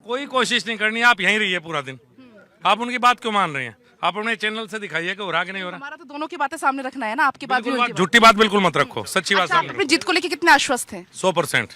कोई कोशिश नहीं करनी, आप यहीं रहिए पूरा दिन। आप उनकी बात क्यों मान रहे हैं? आप अपने चैनल से दिखाइए कि हो रहा कि नहीं हो रहा। हमारा तो दोनों की बातें सामने रखना है ना, आपकी बात भी, उनकी बात। झूठी बात बिल्कुल मत रखो, सच्ची बात अच्छा, आप सामने अपनी जीत को लेकर कितने आश्वस्त हैं? 100%।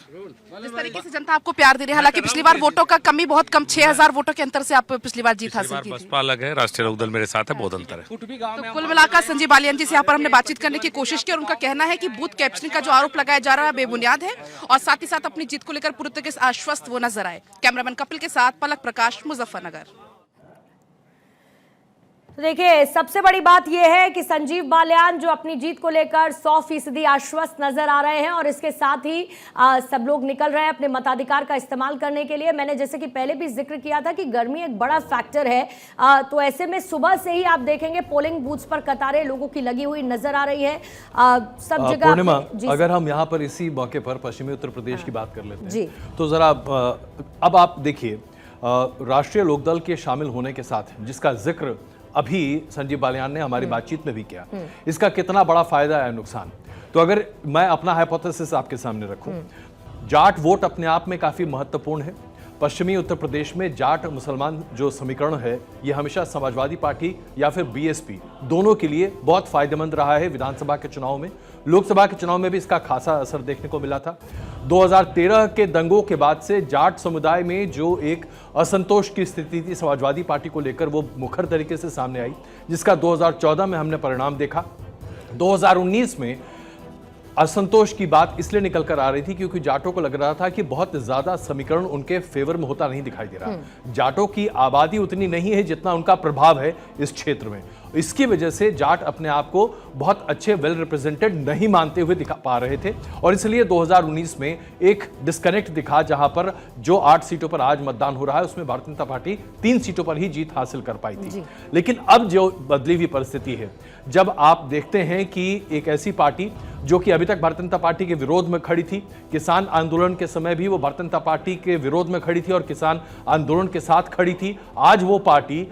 जिस तरीके से जनता आपको प्यार दे रही है, हालांकि पिछली बार वोटों का कमी बहुत कम, 6000 वोटों के अंतर से आप पिछली बार जीत हासिल की थी। बसपा अलग है, राष्ट्रीय लोकदल मेरे साथ है, बहुत अंतर है। तो कुल मिलाकर संजीव बालियान जी से यहाँ पर हमने बातचीत करने की कोशिश की और उनका कहना है कि बूथ कैप्चरिंग का जो आरोप लगाया जा रहा है बेबुनियाद है और साथ ही साथ अपनी जीत को लेकर पूरी तरीके से आश्वस्त वो नजर आए। कैमरामैन कपिल के साथ पलक प्रकाश, मुजफ्फरनगर। तो देखिए, सबसे बड़ी बात यह है कि संजीव बालियान जो अपनी जीत को लेकर 100% आश्वस्त नजर आ रहे हैं और इसके साथ ही सब लोग निकल रहे हैं अपने मताधिकार का इस्तेमाल करने के लिए। मैंने जैसे कि पहले भी जिक्र किया था कि गर्मी एक बड़ा फैक्टर है, तो ऐसे में सुबह से ही आप देखेंगे पोलिंग बूथ्स पर कतारें लोगों की लगी हुई नजर आ रही है सब जगह। पूर्णिमा, अगर हम यहाँ पर इसी मौके पर पश्चिमी उत्तर प्रदेश की बात कर लेते हैं तो जरा अब आप देखिए, राष्ट्रीय लोकदल के शामिल होने के साथ जिसका जिक्र अभी संजीव बालियान ने हमारी बातचीत में भी किया, इसका कितना बड़ा फायदा है नुकसान। तो अगर मैं अपना हाइपोथेसिस आपके सामने रखूं, जाट वोट अपने आप में काफी महत्वपूर्ण है। पश्चिमी उत्तर प्रदेश में जाट मुसलमान जो समीकरण है, ये हमेशा समाजवादी पार्टी या फिर बीएसपी दोनों के लिए बहुत फायदेमंद रहा है। विधानसभा के चुनाव में, लोकसभा के चुनाव में भी इसका खासा असर देखने को मिला था। 2013 के दंगों के बाद से जाट समुदाय में जो एक असंतोष की स्थिति थी समाजवादी पार्टी को लेकर, वो मुखर तरीके से सामने आई, जिसका 2014 में हमने परिणाम देखा। 2019 में असंतोष की बात इसलिए निकल कर आ रही थी क्योंकि जाटों को लग रहा था कि बहुत ज्यादा समीकरण उनके फेवर में होता नहीं दिखाई दे रहा। जाटों की आबादी उतनी नहीं है जितना उनका प्रभाव है इस क्षेत्र में। इसकी वजह से जाट अपने आप को बहुत अच्छे वेल रिप्रेजेंटेड नहीं मानते हुए दिखा पा रहे थे और इसलिए 2019 में एक डिस्कनेक्ट दिखा, जहां पर जो 8 सीटों पर आज मतदान हो रहा है उसमें भारतीय जनता पार्टी 3 सीटों पर ही जीत हासिल कर पाई थी। लेकिन अब जो बदली हुई परिस्थिति है, जब आप देखते हैं कि एक ऐसी पार्टी जो कि अभी तक भारतीय जनता पार्टी के विरोध में खड़ी थी, किसान आंदोलन के समय भी वो भारतीय जनता पार्टी के विरोध में खड़ी थी और किसान आंदोलन के साथ खड़ी थी, आज वो पार्टी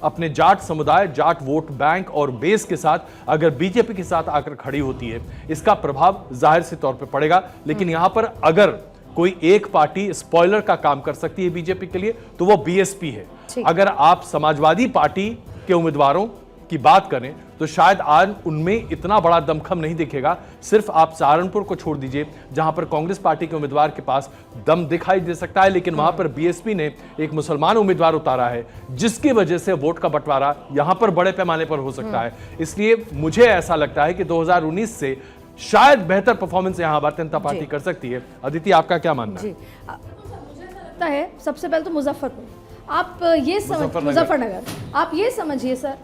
अपने जाट समुदाय, जाट वोट बैंक और बेस के साथ अगर बीजेपी के साथ आकर खड़ी होती है, इसका प्रभाव जाहिर से तौर पर पड़ेगा। लेकिन यहां पर अगर कोई एक पार्टी स्पॉइलर का काम कर सकती है बीजेपी के लिए तो वो बीएसपी है। अगर आप समाजवादी पार्टी के उम्मीदवारों की बात करें तो शायद आज उनमें इतना बड़ा दमखम नहीं दिखेगा। सिर्फ आप सहारनपुर को छोड़ दीजिए जहां पर कांग्रेस पार्टी के उम्मीदवार के पास दम दिखाई दे सकता है, लेकिन वहां पर बीएसपी ने एक मुसलमान उम्मीदवार उतारा है, जिसकी वजह से वोट का बंटवारा यहां पर बड़े पैमाने पर हो सकता है। इसलिए मुझे ऐसा लगता है कि 2019 से शायद बेहतर परफॉर्मेंस यहां भारतीय जनता पार्टी कर सकती है। अदिति, आपका क्या मानना है? मुझे ऐसा लगता है सबसे पहले तो मुजफ्फरपुर, आप ये मुजफ्फरनगर आप ये समझिए सर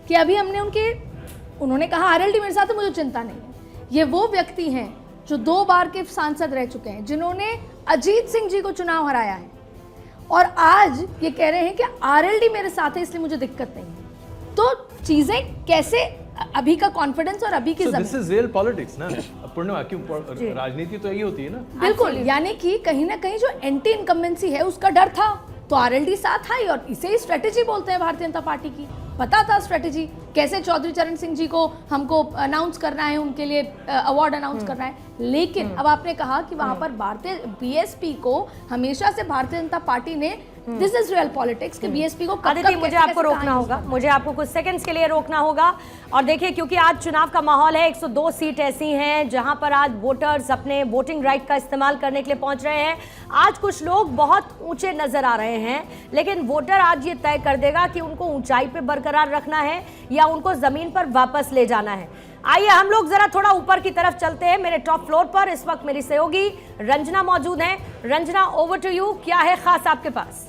कि अभी हमने उन्होंने कहा आरएलडी मेरे साथ है, मुझे चिंता नहीं है। ये वो व्यक्ति हैं जो 2 बार के सांसद रह चुके हैं, जिन्होंने अजीत सिंह जी को चुनाव हराया है और आज ये कह रहे हैं कि आरएलडी मेरे साथ है इसलिए मुझे दिक्कत नहीं है। तो चीजें कैसे, अभी का कॉन्फिडेंस और अभी की दिस इज रियल पॉलिटिक्स ना पूर्णिमा, क्यों राजनीति तो यही होती है ना। बिल्कुल, यानी कि कहीं ना कहीं जो एंटी इनकम्बेंसी है उसका डर था, तो आरएलडी साथ आई और इसे ही स्ट्रेटेजी बोलते हैं भारतीय जनता पार्टी की। पता था स्ट्रेटेजी कैसे चौधरी चरण सिंह जी को हमको अनाउंस करना है, उनके लिए अवार्ड अनाउंस करना है। लेकिन अब आपने कहा कि वहां पर भारतीय बीएसपी को हमेशा से भारतीय जनता पार्टी ने, दिस इज रियल पॉलिटिक्स, कि बीएसपी को आदित्य, मुझे आपको रोकना होगा, मुझे आपको कुछ सेकंड्स के लिए रोकना होगा। और देखिए, क्योंकि आज चुनाव का माहौल है, 102 सीट ऐसी हैं जहां पर आज वोटर्स अपने वोटिंग राइट का इस्तेमाल करने के लिए पहुंच रहे हैं। आज कुछ लोग बहुत ऊंचे नजर आ रहे हैं, लेकिन वोटर आज ये तय कर देगा कि उनको ऊंचाई पे बरकरार रखना है या उनको जमीन पर वापस ले जाना है। आइए हम लोग जरा थोड़ा ऊपर की तरफ चलते हैं। मेरे टॉप फ्लोर पर इस वक्त मेरी सहयोगी रंजना मौजूद है। रंजना, ओवर टू यू, क्या है खास आपके पास?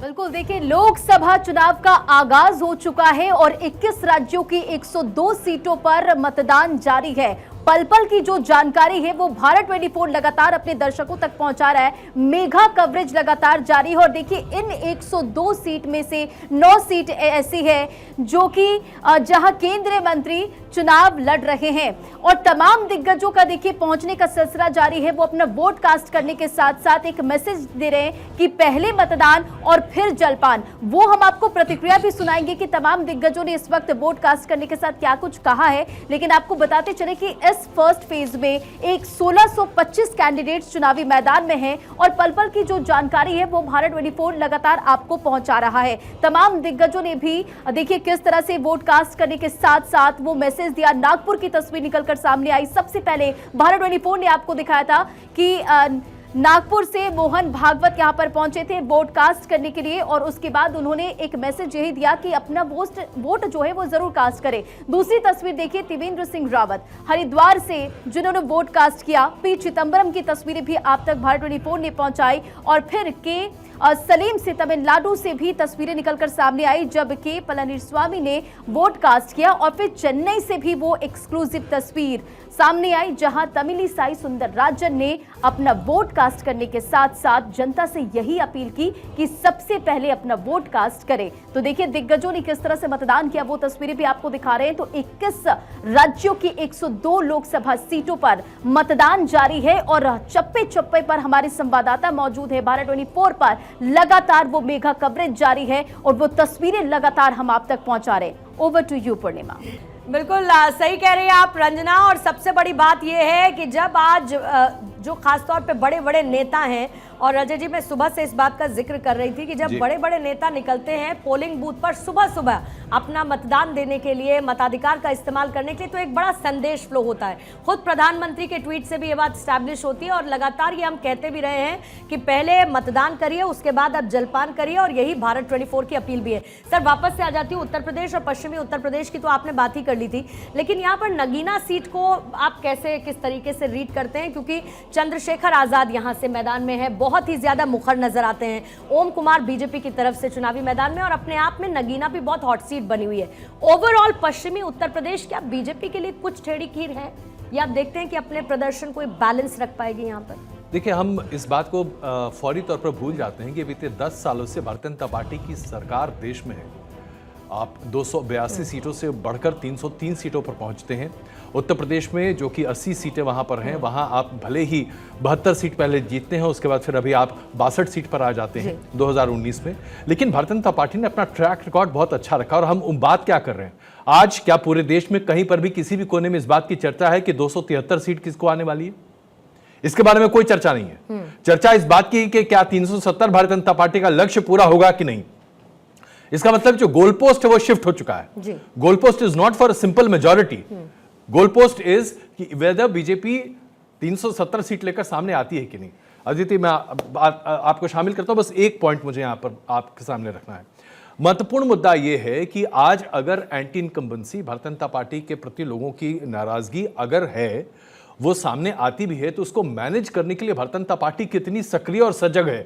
बिल्कुल, देखिए, लोकसभा चुनाव का आगाज हो चुका है और 21 राज्यों की 102 सीटों पर मतदान जारी है। पल पल की जो जानकारी है वो भारत 24 लगातार अपने दर्शकों तक पहुंचा रहा है। मेगा कवरेज लगातार जारी है और देखिए, इन 102 सीट में से 9 सीट ऐसी है जो कि जहां केंद्रीय मंत्री चुनाव लड़ रहे हैं और तमाम दिग्गजों का देखिए पहुंचने का सिलसिला जारी है। वो अपना वोट कास्ट करने के साथ साथ एक मैसेज दे रहे हैं कि पहले मतदान और फिर जलपान। वो हम आपको प्रतिक्रिया भी सुनाएंगे कि तमाम दिग्गजों ने इस वक्त वोट कास्ट करने के साथ क्या कुछ कहा है। लेकिन आपको बताते चले कि इस यस फर्स्ट फेज में एक 1625 कैंडिडेट्स चुनावी मैदान में हैं और पल पल की जो जानकारी है वो भारत 24 लगातार आपको पहुंचा रहा है। तमाम दिग्गजों ने भी देखिए किस तरह से वोट कास्ट करने के साथ साथ वो मैसेज दिया। नागपुर की तस्वीर निकलकर सामने आई। सबसे पहले भारत 24 ने आपको दिखाया था कि नागपुर से मोहन भागवत यहां पर पहुंचे थे वोट कास्ट करने के लिए और उसके बाद उन्होंने एक मैसेज यही दिया कि अपना वोट जो है वो जरूर कास्ट करें। दूसरी तस्वीर देखिए त्रिवेंद्र सिंह रावत हरिद्वार से जिन्होंने वोट कास्ट किया। पी चिदम्बरम की तस्वीरें भी आप तक भारत 24 ने पहुंचाई और फिर के सलीम से तमिलनाडु से भी तस्वीरें निकलकर सामने आई जब के पलानीस्वामी ने वोट कास्ट किया और फिर चेन्नई से भी वो एक्सक्लूसिव तस्वीर सामने आई जहां तमिलिसाई सुंदरराजन ने अपना वोट कास्ट करने के साथ साथ जनता से यही अपील की कि सबसे पहले अपना वोट कास्ट करें। तो देखिए दिग्गजों ने किस तरह से मतदान किया वो तस्वीरें भी आपको दिखा रहे हैं। तो 21 राज्यों की 102 लोकसभा सीटों पर मतदान जारी है और चप्पे चप्पे पर हमारे संवाददाता मौजूद है। भारत 24 पर लगातार वो मेगा कवरेज जारी है और वो तस्वीरें लगातार हम आप तक पहुंचा रहे हैं। ओवर टू यू पूर्णिमा। बिल्कुल सही कह रही हैं आप रंजना। और सबसे बड़ी बात यह है कि जब आज जो खासतौर पे बड़े बड़े नेता हैं और अजय जी मैं सुबह से इस बात का जिक्र कर रही थी कि जब बड़े बड़े नेता निकलते हैं पोलिंग बूथ पर सुबह सुबह अपना मतदान देने के लिए मताधिकार का इस्तेमाल करने के लिए तो एक बड़ा संदेश फ्लो होता है। खुद प्रधानमंत्री के ट्वीट से भी ये बात स्टैब्लिश होती है और लगातार ये हम कहते भी रहे हैं कि पहले मतदान करिए उसके बाद आप जलपान करिए और यही भारत 24 की अपील भी है। सर वापस से आ जाती हूँ उत्तर प्रदेश और पश्चिमी उत्तर प्रदेश की तो आपने बात ही कर ली थी, लेकिन यहाँ पर नगीना सीट को आप कैसे किस तरीके से रीड करते हैं क्योंकि चंद्रशेखर आजाद यहाँ से मैदान में है, बहुत ही ज्यादा मुखर नजर आते हैं। ओम कुमार बीजेपी की तरफ से चुनावी मैदान में और अपने आप में नगीना भी बहुत हॉट सीट बनी हुई है। ओवरऑल पश्चिमी उत्तर प्रदेश क्या बीजेपी के लिए कुछ टेढ़ी खीर है या आप देखते हैं कि अपने प्रदर्शन को बैलेंस रख पाएगी यहाँ पर? देखिए हम इस बात को फौरी तौर पर भूल जाते हैं कि बीते 10 सालों से भारतीय जनता पार्टी की सरकार देश में है। आप 282 सीटों से बढ़कर 303 सीटों पर पहुंचते हैं। उत्तर प्रदेश में जो कि 80 सीटें वहां पर हैं, वहां आप भले ही 72 सीट पहले जीतते हैं, उसके बाद फिर अभी आप 62 सीट पर आ जाते हैं 2019 में। लेकिन भारतीय जनता पार्टी ने अपना ट्रैक रिकॉर्ड बहुत अच्छा रखा और हम बात क्या कर रहे हैं आज, क्या पूरे देश में कहीं पर भी किसी भी कोने में इस बात की चर्चा है कि 273 सीट किसको आने वाली है? इसके बारे में कोई चर्चा नहीं है। चर्चा इस बात की कि क्या 370 भारतीय जनता पार्टी का लक्ष्य पूरा होगा कि नहीं। इसका मतलब जो गोल पोस्ट है वो शिफ्ट हो चुका है। Goal post is not for simple majority, goal post is कि वेदर बीजेपी 370 सीट लेकर सामने आती है कि नहीं। अदिति मैं आपको शामिल करता हूं, बस एक पॉइंट मुझे यहां पर आपके सामने रखना है। महत्वपूर्ण मुद्दा यह है कि आज अगर anti incumbency Bharatiya Janata party के प्रति लोगों की नाराजगी अगर है वो सामने आती भी है तो उसको मैनेज करने के लिए भारतीय जनता पार्टी कितनी सक्रिय और सजग है।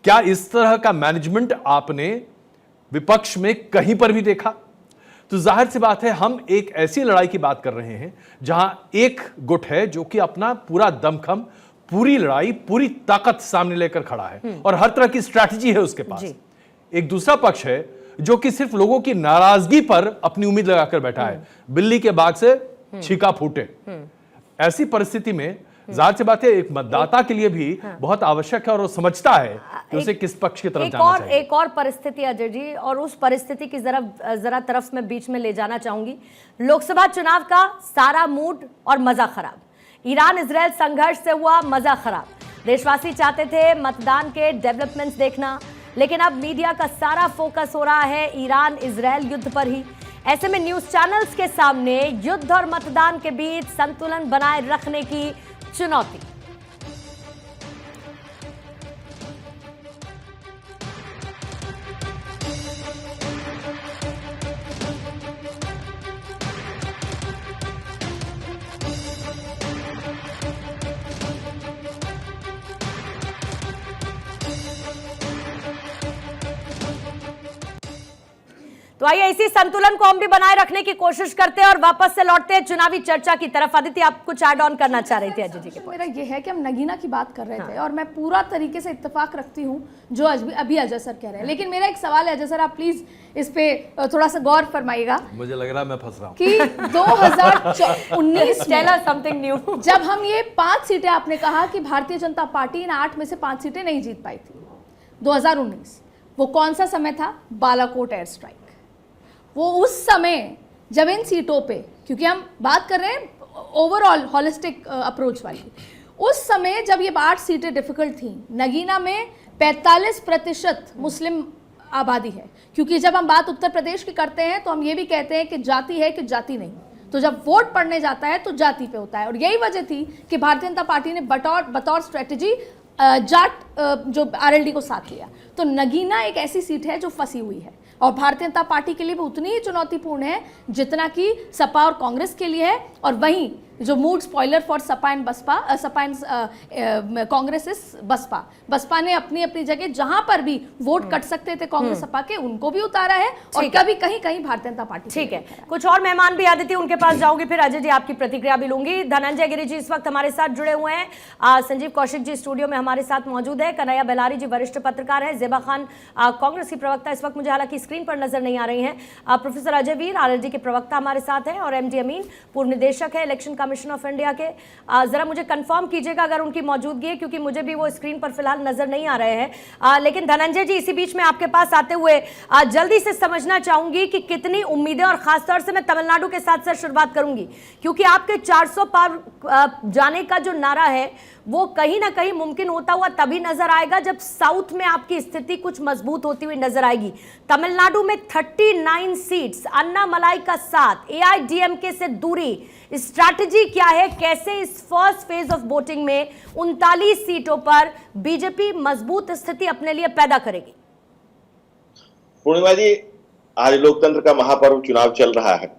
क्या इस तरह का मैनेजमेंट आपने विपक्ष में कहीं पर भी देखा? तो जाहिर सी बात है हम एक ऐसी लड़ाई की बात कर रहे हैं जहां एक गुट है जो कि अपना पूरा दमखम, पूरी लड़ाई, पूरी ताकत सामने लेकर खड़ा है और हर तरह की स्ट्रैटेजी है उसके पास। एक दूसरा पक्ष है जो कि सिर्फ लोगों की नाराजगी पर अपनी उम्मीद लगाकर बैठा है, बिल्ली के बाग से छीका फूटे। ऐसी परिस्थिति में जाहिर सी बात है एक मतदाता के लिए भी बहुत आवश्यक है और वो समझता है कि उसे किस पक्ष की तरफ जाना चाहिए। एक और परिस्थिति अजय जी, और उस परिस्थिति की जरा तरफ में बीच में ले जाना चाहूंगी। लोकसभा चुनाव का सारा मूड और मजा खराब। ईरान इजराइल संघर्ष से हुआ मजा खराब। देशवासी चाहते थे मतदान के डेवलपमेंट्स देखना, लेकिन अब मीडिया का सारा फोकस हो रहा है ईरान इजराइल युद्ध पर ही। ऐसे में न्यूज चैनल्स के सामने युद्ध और मतदान के बीच संतुलन बनाए रखने की चुनौती। तो आइए इसी संतुलन को हम भी बनाए रखने की कोशिश करते हैं और वापस से लौटते हैं चुनावी चर्चा की तरफ। अदिति आप कुछ ऐड ऑन करना चाह रही थी अजय जी के? मेरा ये है कि हम नगीना की बात कर रहे थे और मैं पूरा तरीके से इत्तेफाक रखती हूँ जो अभी अजय सर कह रहे हैं, लेकिन मेरा एक सवाल है अजय सर, आप प्लीज इस पे थोड़ा सा गौर फरमाइएगा। मुझे लग रहा है मैं फंस रहा हूँ कि 2019 टेल अस समथिंग न्यू। जब हम ये 5 सीटें, आपने कहा कि भारतीय जनता पार्टी इन 8 में से 5 सीटें नहीं जीत पाई थी 2019, वो कौन सा समय था? Balakot air strike. वो उस समय जब इन सीटों पे, क्योंकि हम बात कर रहे हैं ओवरऑल हॉलिस्टिक अप्रोच वाली, उस समय जब ये 8 सीटें डिफिकल्ट थी, नगीना में 45% मुस्लिम आबादी है, क्योंकि जब हम बात उत्तर प्रदेश की करते हैं तो हम ये भी कहते हैं कि जाति है कि जाति नहीं, तो जब वोट पड़ने जाता है तो जाति पे होता है। और यही वजह थी कि भारतीय जनता पार्टी ने बतौर स्ट्रेटजी जाट जो आरएलडी को साथ लिया। तो नगीना एक ऐसी सीट है जो फंसी हुई है और भारतीय जनता पार्टी के लिए भी उतनी ही चुनौतीपूर्ण है जितना कि सपा और कांग्रेस के लिए है। और वहीं जो mood spoiler for Sapa and Basapa, Sapa and Congress इस बसपा ने अपनी अपनी जगह जहां पर भी वोट कट सकते थे कांग्रेस सपा के, उनको भी उतारा है और कभी कहीं कहीं भारतीय जनता पार्टी। ठीक है, कुछ और मेहमान भी आदित्य उनके पास जाऊंगी, फिर अजय जी आपकी प्रतिक्रिया भी लूंगी। धनंजय गिरी जी इस वक्त हमारे साथ जुड़े हुए हैं, संजीव कौशिक जी स्टूडियो में हमारे साथ मौजूद है, कन्हैया बेलारी जी वरिष्ठ पत्रकार है, जेबा खान कांग्रेस की प्रवक्ता इस वक्त मुझे हालांकि स्क्रीन पर नजर नहीं आ रही है, प्रोफेसर अजय वीर आरएलडी के प्रवक्ता हमारे साथ हैं, और एमडी अमीन पूर्व निदेशक है इलेक्शन कमीशन ऑफ इंडिया के। जरा मुझे कंफर्म कीजिएगा अगर उनकी मौजूदगी है, क्योंकि मुझे भी वो स्क्रीन पर फिलहाल नजर नहीं आ रहे हैं। लेकिन धनंजय जी इसी बीच में आपके पास आते हुए जल्दी से समझना चाहूंगी कि कितनी उम्मीदें, और खासतौर से मैं तमिलनाडु के साथ सर शुरुआत करूंगी, क्योंकि आपके 400 पार जाने का जो नारा है वो कहीं ना कहीं मुमकिन होता हुआ तभी नजर आएगा जब साउथ में आपकी स्थिति कुछ मजबूत होती हुई नजर आएगी। तमिलनाडु में 39 सीट्स, अन्नामलाई का साथ, एआईडीएमके से दूरी, स्ट्रैटेजी क्या है, कैसे इस फर्स्ट फेज ऑफ वोटिंग में 39 सीटों पर बीजेपी मजबूत स्थिति अपने लिए पैदा करेगी? पूर्णिमा जी, आज लोकतंत्र का महापर्व चुनाव चल रहा है।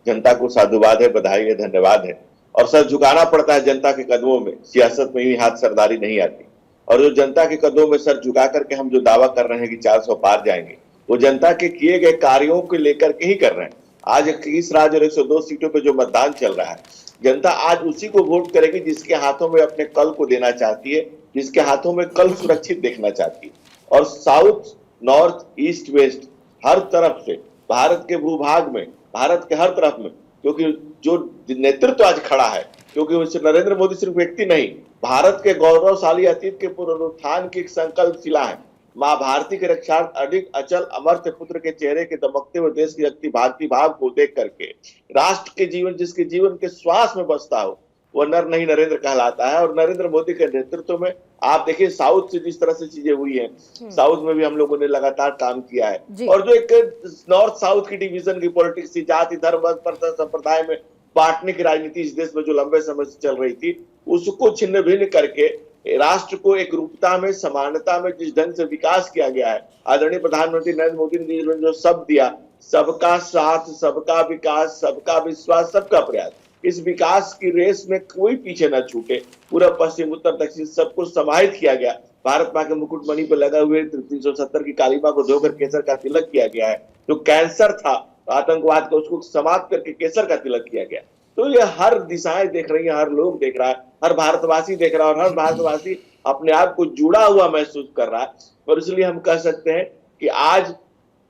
जनता को साधुवाद है, बधाई है, धन्यवाद है, और सर झुकाना पड़ता है जनता के कदमों में। सियासत में भी हाथ सरदारी नहीं आती, और जो जनता के कदमों में सर झुका करके हम जो दावा कर रहे हैं कि 400 पार जाएंगे, वो जनता के किए गए कार्यों को लेकर के ही कर रहे हैं। आज 21 राज्य और 102 सीटों पे जो मतदान चल रहा है, जनता आज उसी को वोट करेगी जिसके हाथों में अपने कल को देना चाहती है, जिसके हाथों में कल सुरक्षित देखना चाहती है। और साउथ, नॉर्थ, ईस्ट, वेस्ट हर तरफ से भारत के भूभाग में, भारत के हर तरफ में, क्योंकि जो नेतृत्व आज खड़ा है, क्योंकि नरेंद्र मोदी सिर्फ व्यक्ति नहीं, भारत के गौरवशाली अतीत के पुनरुत्थान की एक संकल्प शिला है। माँ भारती के रक्षार्थ अडिग अचल अमर्त्य पुत्र के चेहरे के दमकते हुए देश की रक्ति भारती भाव को देख करके राष्ट्र के जीवन, जिसके जीवन के श्वास में बसता हो, वह नर नहीं नरेंद्र कहलाता है। और नरेंद्र मोदी के नेतृत्व में आप देखिए साउथ से जिस तरह से चीजें हुई हैं, साउथ में भी हम लोगों ने लगातार काम किया है। और जो एक नॉर्थ साउथ की डिवीजन की पॉलिटिक्स थी, जाति धर्म संप्रदाय में बांटने की राजनीति इस देश में जो लंबे समय से चल रही थी, उसको छिन्न भिन्न करके राष्ट्र को एक रूपता में, समानता में जिस ढंग से विकास किया गया है, आदरणीय प्रधानमंत्री नरेंद्र मोदी ने जो शब्द दिया, सबका साथ, सबका विकास, सबका विश्वास, सबका प्रयास, इस विकास की रेस में कोई पीछे न छूटे, पूरा पश्चिम उत्तर दक्षिण सबको समाहित किया गया। भारत मां के मुकुटमणि पर लगा हुए 370 की कालीमा को धोकर केसर का तिलक किया गया है। जो कैंसर था आतंकवाद का, उसको समाप्त करके केसर का तिलक किया गया। तो ये हर दिशाएं देख रही है, हर लोग देख रहा है, हर भारतवासी देख रहा है, और हर भारतवासी अपने आप को जुड़ा हुआ महसूस कर रहा है। और इसलिए हम कह सकते हैं कि आज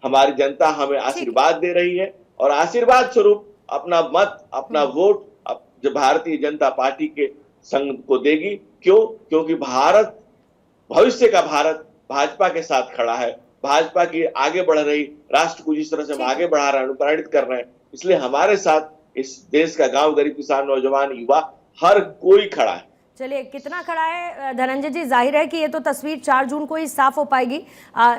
हमारी जनता हमें आशीर्वाद दे रही है, और आशीर्वाद स्वरूप अपना मत, अपना वोट जो भारतीय जनता पार्टी के संघ को देगी। क्यों? क्योंकि भारत, भविष्य का भारत भाजपा के साथ खड़ा है। भाजपा की आगे बढ़ रही राष्ट्र को जिस तरह से हम आगे बढ़ा रहे हैं, अनुप्राणित कर रहे हैं, इसलिए हमारे साथ इस देश का गांव, गरीब, किसान, नौजवान, युवा, हर कोई खड़ा है। चलिए, कितना खड़ा है धनंजय जी? जाहिर है कि ये तो तस्वीर 4 जून को ही साफ हो पाएगी,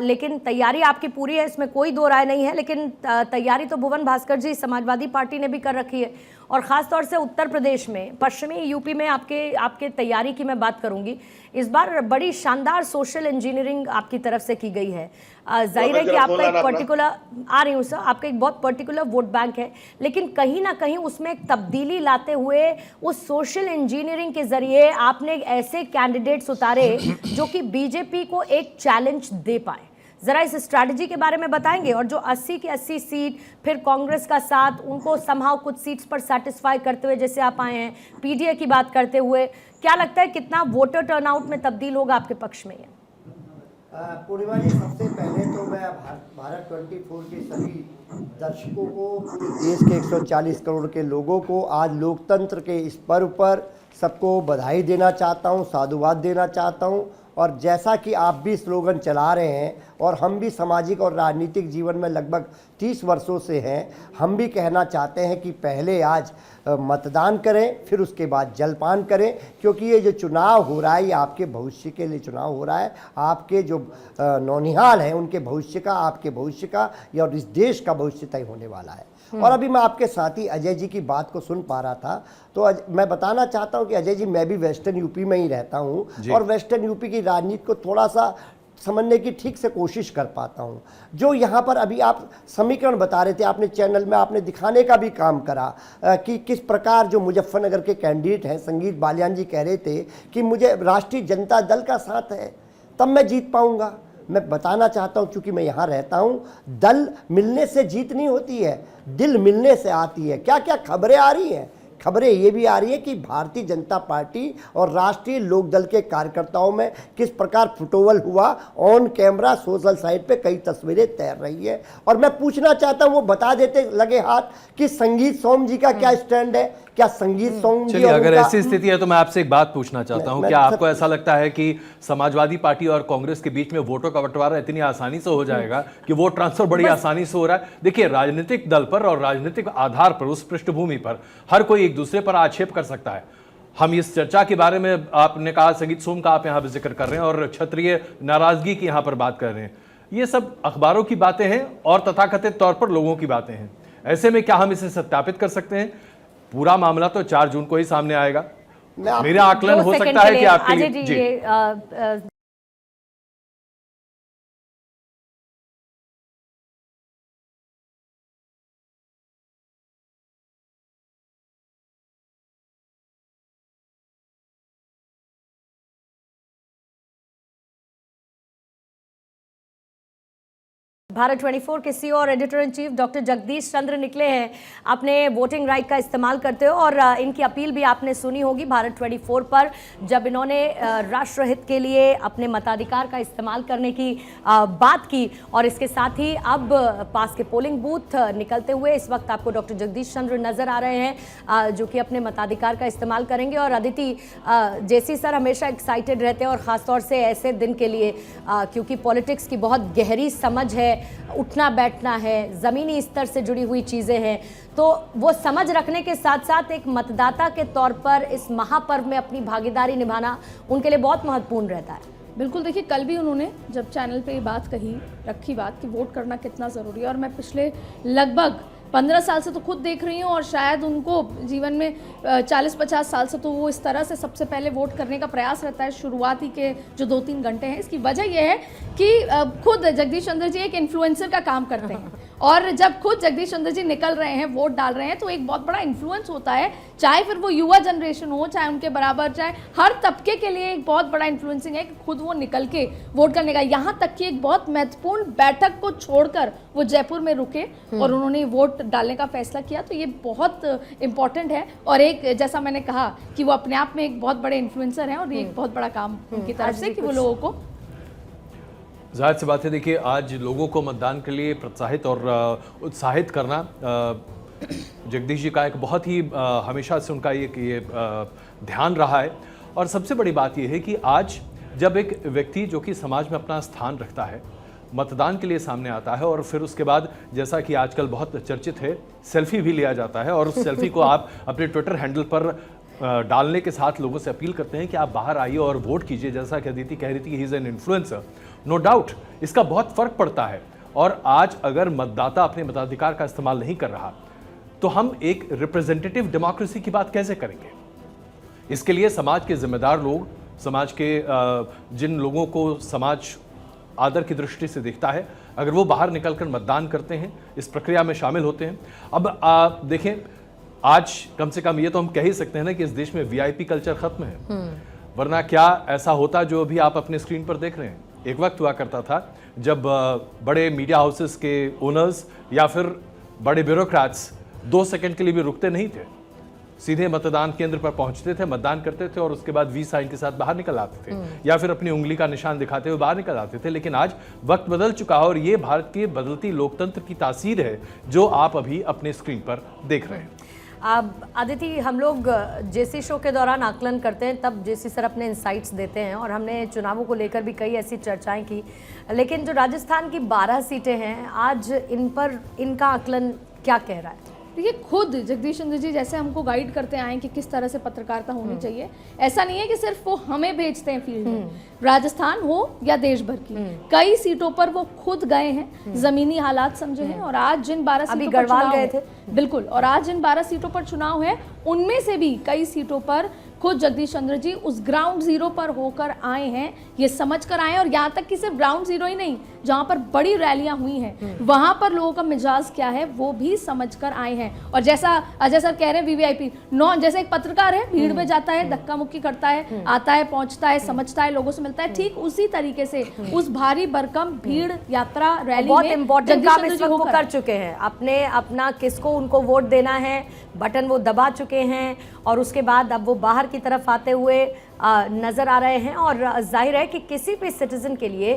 लेकिन तैयारी आपकी पूरी है, इसमें कोई दो राय नहीं है। लेकिन तैयारी तो भुवन भास्कर जी समाजवादी पार्टी ने भी कर रखी है, और ख़ास तौर से उत्तर प्रदेश में, पश्चिमी यूपी में आपके तैयारी की मैं बात करूंगी। इस बार बड़ी शानदार सोशल इंजीनियरिंग आपकी तरफ से की गई है। जाहिर है कि आपका एक पर्टिकुलर, आ रही हूँ सर, आपका एक बहुत पर्टिकुलर वोट बैंक है, लेकिन कहीं ना कहीं उसमें एक तब्दीली लाते हुए उस सोशल इंजीनियरिंग के जरिए आपने ऐसे कैंडिडेट्स उतारे जो कि बीजेपी को एक चैलेंज दे पाए। जरा इस स्ट्रैटेजी के बारे में बताएंगे, और जो 80 की 80 सीट फिर कांग्रेस का साथ, उनको समहाउ कुछ सीट्स पर सेटिस्फाई करते हुए जैसे आप आए हैं, पीडीए की बात करते हुए, क्या लगता है कितना वोटर टर्नआउट में तब्दील होगा आपके पक्ष में? पूर्णिमा जी, सबसे पहले तो मैं भारत 24 के सभी दर्शकों को, पूरे देश के 140 करोड़ के लोगों को आज लोकतंत्र के इस पर्व पर सबको बधाई देना चाहता हूं, साधुवाद देना चाहता हूं। और जैसा कि आप भी स्लोगन चला रहे हैं, और हम भी सामाजिक और राजनीतिक जीवन में लगभग 30 वर्षों से हैं। हम भी कहना चाहते हैं कि पहले आज मतदान करें, फिर उसके बाद जलपान करें, क्योंकि ये जो चुनाव हो रहा है ये आपके भविष्य के लिए चुनाव हो रहा है। आपके जो नौनिहाल हैं उनके भविष्य का, आपके भविष्य का या और इस देश का भविष्य तय होने वाला है। और अभी मैं आपके साथी अजय जी की बात को सुन पा रहा था, तो मैं बताना चाहता हूं कि अजय जी, मैं भी वेस्टर्न यूपी में ही रहता हूं और वेस्टर्न यूपी की राजनीति को थोड़ा सा समझने की ठीक से कोशिश कर पाता हूं। जो यहाँ पर अभी आप समीकरण बता रहे थे, आपने चैनल में आपने दिखाने का भी काम करा कि किस प्रकार जो मुजफ्फरनगर के कैंडिडेट हैं, संगीत बालियान जी कह रहे थे कि मुझे राष्ट्रीय जनता दल का साथ है तब मैं जीत पाऊंगा। मैं बताना चाहता हूं, चूंकि मैं यहाँ रहता हूं, दल मिलने से जीत नहीं होती है, दिल मिलने से आती है। क्या क्या खबरें आ रही हैं? खबरें ये भी आ रही है कि भारतीय जनता पार्टी और राष्ट्रीय लोकदल के कार्यकर्ताओं में किस प्रकार फुटोवल हुआ। ऑन कैमरा सोशल साइट पे कई तस्वीरें तैर रही है। और मैं पूछना चाहता हूं, वो बता देते लगे हाथ कि संगीत सोम जी का क्या स्टैंड है। क्या संगीत सोम जी, चलिए अगर ऐसी स्थिति है तो मैं आपसे एक बात पूछना चाहता हूं, क्या आपको ऐसा लगता है कि समाजवादी पार्टी और कांग्रेस के बीच में वोटों का बंटवारा इतनी आसानी से हो जाएगा कि वोट ट्रांसफर बड़ी आसानी से हो रहा है? देखिए, राजनीतिक दल पर और राजनीतिक आधार पर, उस पृष्ठभूमि पर हर कोई एक दूसरे पर आक्षेप कर सकता है। हम इस चर्चा के बारे में, आपने कहा संगीत सोम का आप यहां पर जिक्र कर रहे हैं और क्षत्रिय नाराजगी की यहां पर बात कर रहे हैं, ये सब अखबारों की बातें हैं और तथाकथित तौर पर लोगों की बातें हैं। ऐसे में क्या हम इसे सत्यापित कर सकते हैं? पूरा मामला तो 4 जून को ही सामने आएगा। मेरा आकलन हो सकता है कि आपके लिए जी। भारत 24 के सीईओ और editor in chief doctor Jagdish Chandra निकले हैं अपने वोटिंग राइट का इस्तेमाल करते हो, और इनकी अपील भी आपने सुनी होगी भारत 24 पर, जब इन्होंने राष्ट्रहित के लिए अपने मताधिकार का इस्तेमाल करने की बात की। और इसके साथ ही अब पास के पोलिंग बूथ निकलते हुए इस वक्त आपको डॉक्टर जगदीश चंद्र नजर आ रहे हैं जो कि अपने मताधिकार का इस्तेमाल करेंगे। और अदिति, जेसी सर हमेशा एक्साइटेड रहते हैं और ख़ासतौर से ऐसे दिन के लिए, क्योंकि पॉलिटिक्स की बहुत गहरी समझ है, उठना बैठना है, ज़मीनी स्तर से जुड़ी हुई चीज़ें हैं, तो वो समझ रखने के साथ साथ एक मतदाता के तौर पर इस महापर्व में अपनी भागीदारी निभाना उनके लिए बहुत महत्वपूर्ण रहता है। बिल्कुल, देखिए कल भी उन्होंने जब चैनल पे ये बात रखी बात कि वोट करना कितना ज़रूरी है, और मैं पिछले लगभग 15 साल से तो खुद देख रही हूँ, और शायद उनको जीवन में 40-50 साल से तो वो इस तरह से सबसे पहले वोट करने का प्रयास रहता है शुरुआती के जो 2-3 घंटे हैं। इसकी वजह यह है कि खुद जगदीश चंद्र जी एक इन्फ्लुएंसर का काम करते हैं, और जब खुद जगदीश चंद्र जी निकल रहे हैं, वोट डाल रहे हैं, तो एक बहुत बड़ा इन्फ्लुएंस होता है, चाहे फिर वो युवा जनरेशन हो, चाहे उनके बराबर, चाहे हर तबके के लिए एक बहुत बड़ा इन्फ्लुएंसिंग है कि खुद वो निकल के वोट करने का। यहाँ तक कि एक बहुत महत्वपूर्ण बैठक को छोड़कर वो जयपुर में रुके और उन्होंने वोट डालने का फैसला किया, तो ये बहुत इंपॉर्टेंट है। और एक, जैसा मैंने कहा कि वो अपने आप में एक बहुत बड़े इन्फ्लुएंसर हैं, और ये एक बहुत बड़ा काम उनकी तरफ से कि वो लोगों को, जाहिर सी बात है, देखिए आज लोगों को मतदान के लिए प्रोत्साहित और उत्साहित करना जगदीश जी का एक बहुत ही हमेशा से उनका ये ध्यान रहा है। और सबसे बड़ी बात यह है कि आज जब एक व्यक्ति जो कि समाज में अपना स्थान रखता है, मतदान के लिए सामने आता है, और फिर उसके बाद जैसा कि आजकल बहुत चर्चित है, सेल्फी भी लिया जाता है, और उस सेल्फी को आप अपने ट्विटर हैंडल पर डालने के साथ लोगों से अपील करते हैं कि आप बाहर आइए और वोट कीजिए। जैसा कि अदिति कह रही थी, he is an influencer, no doubt इसका बहुत फर्क पड़ता है। और आज अगर मतदाता अपने मताधिकार का इस्तेमाल नहीं कर रहा, तो हम एक रिप्रेजेंटेटिव डेमोक्रेसी की बात कैसे करेंगे? इसके लिए समाज के जिम्मेदार लोग, समाज के जिन लोगों को समाज आदर की दृष्टि से देखता है, अगर वो बाहर निकलकर मतदान करते हैं, इस प्रक्रिया में शामिल होते हैं। अब देखें, आज कम से कम ये तो हम कह ही सकते हैं ना कि इस देश में वीआईपी कल्चर खत्म है, वरना क्या ऐसा होता जो अभी आप अपने स्क्रीन पर देख रहे हैं। एक वक्त हुआ करता था जब बड़े मीडिया हाउसेस के ओनर्स या फिर बड़े ब्यूरोक्रेट्स 2 सेकंड के लिए भी रुकते नहीं थे, सीधे मतदान केंद्र पर पहुंचते थे, मतदान करते थे और उसके बाद वी साइन के साथ बाहर निकल आते थे, या फिर अपनी उंगली का निशान दिखाते हुए बाहर निकल आते थे। लेकिन आज वक्त बदल चुका है, और ये भारत के बदलती लोकतंत्र की तासीर है जो आप अभी अपने स्क्रीन पर देख रहे हैं। अब अदिति, हम लोग जेसी शो के दौरान आकलन करते हैं, तब जेसी सर अपने इंसाइट्स देते हैं और हमने चुनावों को लेकर भी कई ऐसी चर्चाएं की, लेकिन जो राजस्थान की 12 सीटें हैं, आज इन पर इनका आकलन क्या कह रहा है? देखिए, खुद जगदीश चंद्र जी जैसे हमको गाइड करते आए कि किस तरह से पत्रकारिता होनी चाहिए, ऐसा नहीं है कि सिर्फ वो हमें भेजते हैं फील्ड में, राजस्थान हो या देश भर की कई सीटों पर वो खुद गए हैं, जमीनी हालात समझे हैं, और आज जिन 12 सीटों पर गढ़वाल चुनाव गए थे, बिल्कुल, और आज जिन 12 सीटों पर चुनाव है उनमें से भी कई सीटों पर खुद जगदीश चंद्र जी उस ग्राउंड जीरो पर होकर आए हैं, ये समझ कर आए हैं, और यहाँ तक कि सिर्फ ग्राउंड जीरो ही नहीं, जहाँ पर बड़ी रैलियां हुई हैं वहां पर लोगों का मिजाज क्या है वो भी समझ कर आए हैं। और जैसा अजय सर कह रहे हैं, वीवीआईपी नॉन, जैसे एक पत्रकार है भीड़ में जाता है, धक्का मुक्की करता है, आता है, पहुंचता है, समझता है, लोगों से मिलता है, ठीक उसी तरीके से उस भारी भरकम भीड़ यात्रा रैली बहुत में इंपॉर्टेंट काम इस वक्त वो कर चुके हैं, अपना किसको उनको वोट देना है बटन वो दबा चुके हैं, और उसके बाद अब वो बाहर की तरफ आते हुए नजर आ रहे हैं। और जाहिर है कि किसी भी सिटीजन के लिए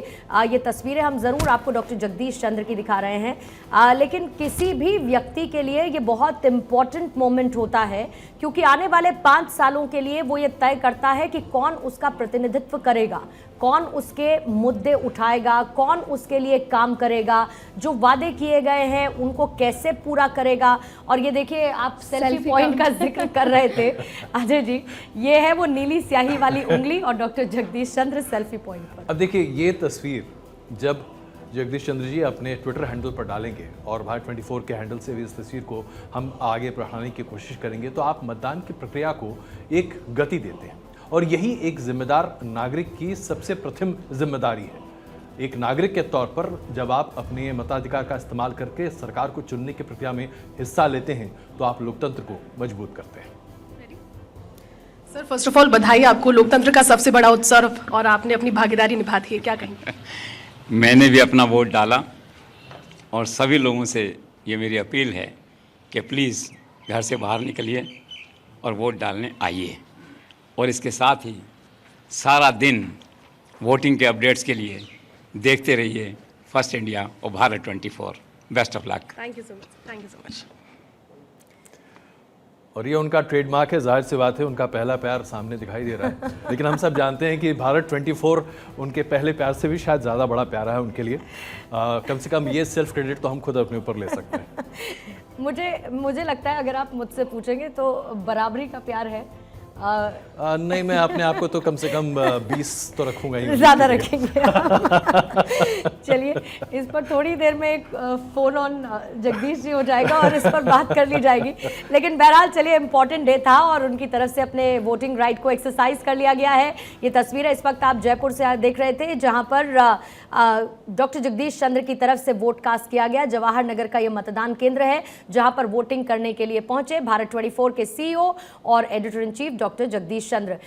ये तस्वीरें हम ज़रूर आपको डॉक्टर जगदीश चंद्र की दिखा रहे हैं, लेकिन किसी भी व्यक्ति के लिए ये बहुत इम्पॉर्टेंट मोमेंट होता है, क्योंकि आने वाले 5 सालों के लिए वो ये तय करता है कि कौन उसका प्रतिनिधित्व करेगा, कौन उसके मुद्दे उठाएगा, कौन उसके लिए काम करेगा, जो वादे किए गए हैं उनको कैसे पूरा करेगा। और ये देखिए, आप सेल्फी पॉइंट का जिक्र कर रहे थे अजय जी, ये है वो नीली स्याही वाली उंगली और डॉक्टर जगदीश चंद्र सेल्फी पॉइंट पर। अब देखिए, ये तस्वीर जब जगदीश चंद्र जी अपने ट्विटर हैंडल पर डालेंगे और भारत 24 के हैंडल से भी इस तस्वीर को हम आगे बढ़ाने की कोशिश करेंगे, तो आप मतदान की प्रक्रिया को एक गति देते हैं, और यही एक जिम्मेदार नागरिक की सबसे प्रथम जिम्मेदारी है। एक नागरिक के तौर पर जब आप अपने मताधिकार का इस्तेमाल करके सरकार को चुनने की प्रक्रिया में हिस्सा लेते हैं, तो आप लोकतंत्र को मजबूत करते हैं। सर, फर्स्ट ऑफ ऑल बधाई आपको, लोकतंत्र का सबसे बड़ा उत्सव, और आपने अपनी भागीदारी निभा दी है, क्या कहेंगे? मैंने भी अपना वोट डाला, और सभी लोगों से ये मेरी अपील है कि प्लीज़ घर से बाहर निकलिए और वोट डालने आइए, और इसके साथ ही सारा दिन वोटिंग के अपडेट्स के लिए देखते रहिए फर्स्ट इंडिया और Bharat 24। Best of luck. Thank you so much, thank you so much. और ये उनका ट्रेडमार्क है, जाहिर सी बात है उनका पहला प्यार सामने दिखाई दे रहा है, लेकिन हम सब जानते हैं कि भारत 24 उनके पहले प्यार से भी शायद ज़्यादा बड़ा प्यारा है उनके लिए। कम से कम ये सेल्फ क्रेडिट तो हम खुद अपने ऊपर ले सकते हैं। मुझे लगता है अगर आप मुझसे पूछेंगे तो बराबरी का प्यार है। नहीं, मैं अपने आप को तो कम से कम 20 तो रखूंगा ही, ज़्यादा रखेंगे। चलिए, इस पर थोड़ी देर में एक फोन ऑन जगदीश जी हो जाएगा और इस पर बात कर ली जाएगी, लेकिन बहरहाल चलिए, इम्पॉर्टेंट डे था और उनकी तरफ से अपने वोटिंग राइट को एक्सरसाइज कर लिया गया है। ये तस्वीरें इस वक्त आप जयपुर से देख रहे थे, जहां पर डॉक्टर जगदीश चंद्र की तरफ से वोट कास्ट किया गया। जवाहर नगर का ये मतदान केंद्र है जहां पर वोटिंग करने के लिए पहुंचे भारत 24 के CEO और editor in chief doctor Jagdish Chandra.